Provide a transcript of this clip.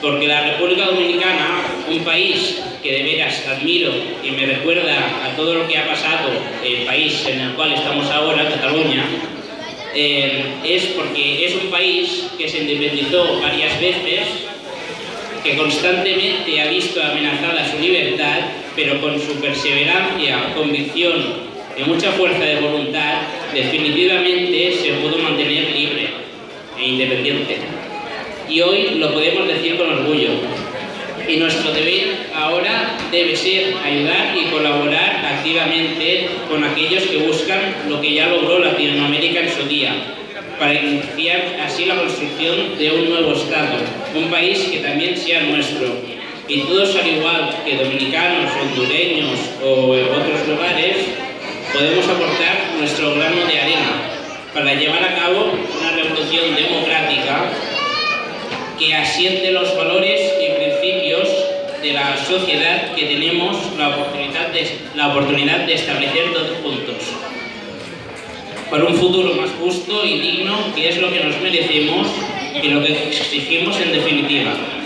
porque la República Dominicana, un país que de veras admiro y me recuerda a todo lo que ha pasado en el país en el cual estamos ahora, Cataluña, es porque es un país que se independizó varias veces, que constantemente ha visto amenazada su libertad, pero con su perseverancia, convicción y mucha fuerza de voluntad, definitivamente se pudo mantener libre e independiente. Y hoy lo podemos decir con orgullo. Y nuestro deber ahora debe ser ayudar y colaborar activamente con aquellos que buscan lo que ya logró Latinoamérica en su día, para iniciar así la construcción de un nuevo Estado, un país que también sea nuestro. Y todos, al igual que dominicanos, hondureños o otros lugares, podemos aportar nuestro grano de arena para llevar a cabo una revolución democrática que asiente los valores y principios de la sociedad que tenemos la oportunidad de establecer todos juntos, para un futuro más justo y digno, que es lo que nos merecemos y lo que exigimos en definitiva.